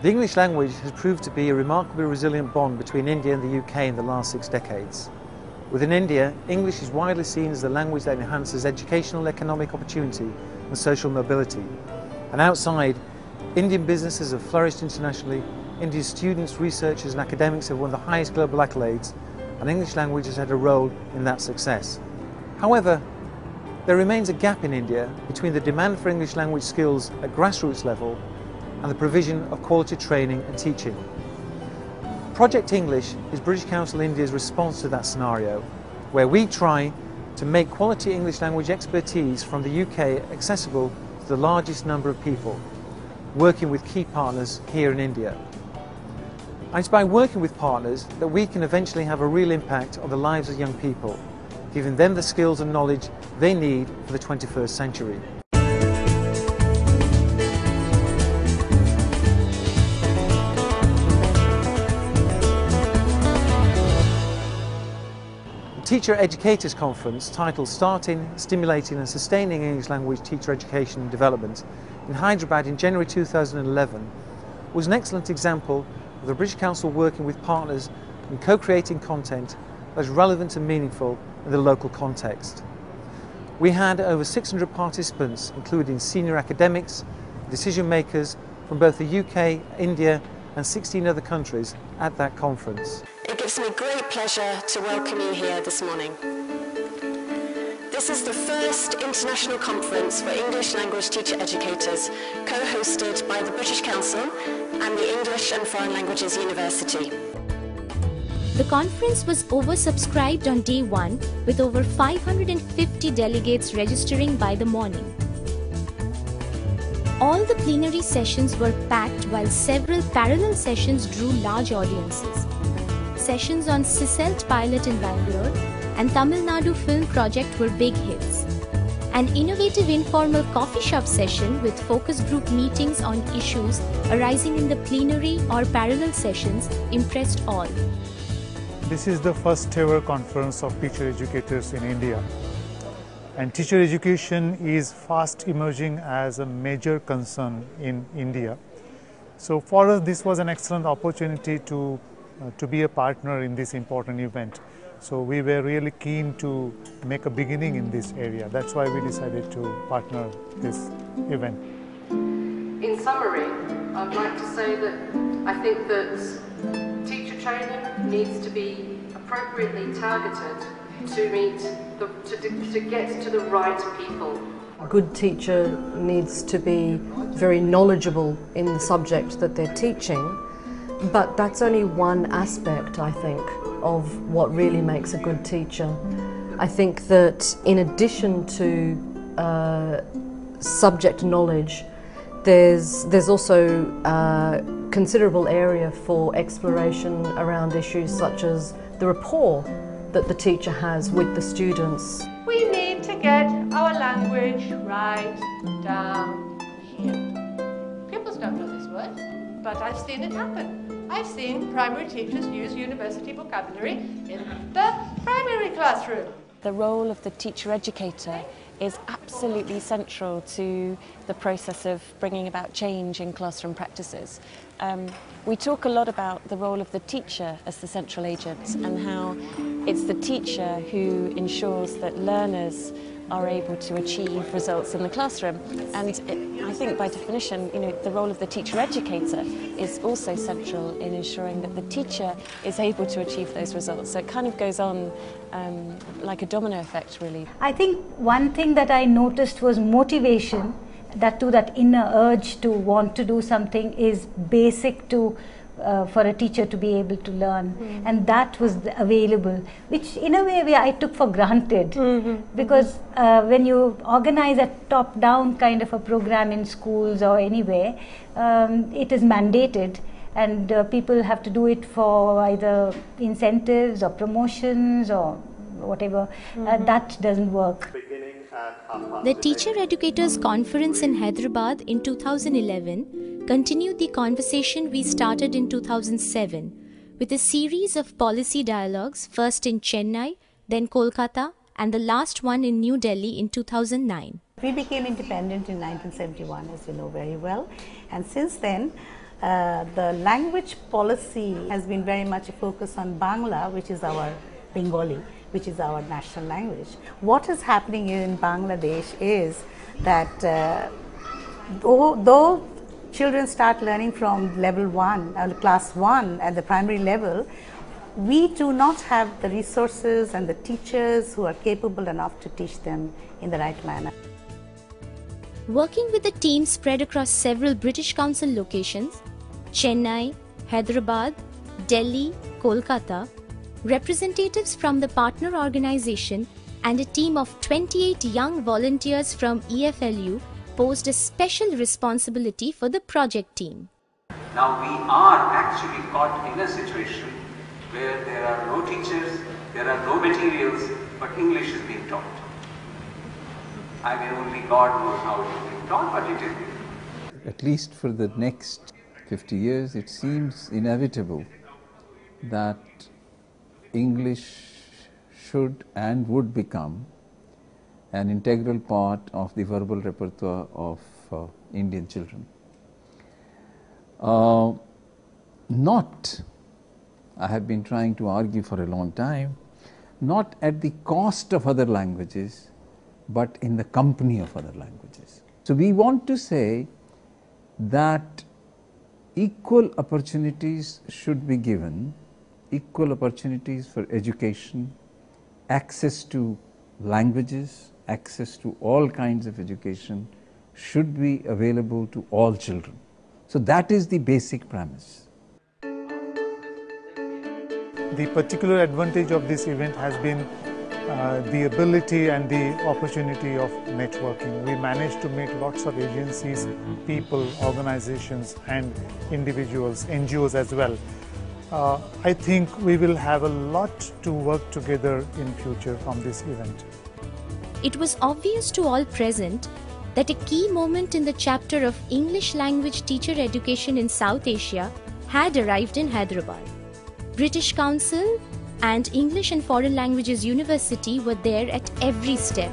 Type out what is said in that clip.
The English language has proved to be a remarkably resilient bond between India and the UK in the last 6 decades. Within India, English is widely seen as the language that enhances educational, economic opportunity and social mobility. And outside, Indian businesses have flourished internationally, Indian students, researchers and academics have won the highest global accolades, and English language has had a role in that success. However, there remains a gap in India between the demand for English language skills at grassroots level and the provision of quality training and teaching. Project English is British Council India's response to that scenario, where we try to make quality English language expertise from the UK accessible to the largest number of people, working with key partners here in India. And it's by working with partners that we can eventually have a real impact on the lives of young people, giving them the skills and knowledge they need for the 21st century. The Teacher Educators Conference, titled Starting, Stimulating and Sustaining English Language Teacher Education and Development in Hyderabad in January 2011, was an excellent example of the British Council working with partners and co-creating content that is relevant and meaningful in the local context. We had over 600 participants, including senior academics, decision makers from both the UK, India and 16 other countries at that conference. It gives me great pleasure to welcome you here this morning. This is the first international conference for English language teacher educators, co-hosted by the British Council and the English and Foreign Languages University. The conference was oversubscribed on day 1 with over 550 delegates registering by the morning. All the plenary sessions were packed while several parallel sessions drew large audiences. Sessions on CISELT pilot in Bangalore and Tamil Nadu film project were big hits. An innovative informal coffee shop session with focus group meetings on issues arising in the plenary or parallel sessions impressed all. This is the first ever conference of teacher educators in India. And teacher education is fast emerging as a major concern in India. So for us, this was an excellent opportunity to be a partner in this important event. So we were really keen to make a beginning in this area. That's why we decided to partner this event. In summary, I'd like to say that I think that teacher training needs to be appropriately targeted to get to the right people. A good teacher needs to be very knowledgeable in the subject that they're teaching, but that's only one aspect, I think, of what really makes a good teacher. I think that in addition to subject knowledge, there's also considerable area for exploration around issues such as the rapport that the teacher has with the students. We need to get our language right down here. Pupils don't know this word, but I've seen it happen. I've seen primary teachers use university vocabulary in the primary classroom. The role of the teacher educator is absolutely central to the process of bringing about change in classroom practices. We talk a lot about the role of the teacher as the central agent and how it's the teacher who ensures that learners are able to achieve results in the classroom. And I think by definition, the role of the teacher educator is also central in ensuring that the teacher is able to achieve those results. So it kind of goes on like a domino effect, really. I think one thing that I noticed was motivation, that inner urge to want to do something is basic to for a teacher to be able to learn, and that was available, which in a way I took for granted, because when you organize a top-down kind of a program in schools or anywhere, it is mandated, and people have to do it for either incentives or promotions or whatever. That doesn't work. The Teacher Educators Conference in Hyderabad in 2011 continued the conversation we started in 2007 with a series of policy dialogues, first in Chennai, then Kolkata, and the last one in New Delhi in 2009. We became independent in 1971, as you know very well, and since then the language policy has been very much a focus on Bangla, which is our Bengali, which is our national language. What is happening in Bangladesh is that though children start learning from level 1, class 1 at the primary level, we do not have the resources and the teachers who are capable enough to teach them in the right manner. Working with a team spread across several British Council locations, Chennai, Hyderabad, Delhi, Kolkata, representatives from the partner organization and a team of 28 young volunteers from EFLU posed a special responsibility for the project team. Now we are actually caught in a situation where there are no teachers, there are no materials, but English is being taught. I mean, only God knows how it is being taught, but it is being taught. At least for the next 50 years, it seems inevitable that English should and would become an integral part of the verbal repertoire of Indian children. Not, I have been trying to argue for a long time, not at the cost of other languages, but in the company of other languages. So we want to say that equal opportunities should be given, equal opportunities for education, access to languages, access to all kinds of education should be available to all children. So that is the basic premise. The particular advantage of this event has been the ability and the opportunity of networking. We managed to meet lots of agencies, people, organizations and individuals, NGOs as well. I think we will have a lot to work together in future from this event. It was obvious to all present that a key moment in the chapter of English language teacher education in South Asia had arrived in Hyderabad. British Council and English and Foreign Languages University were there at every step.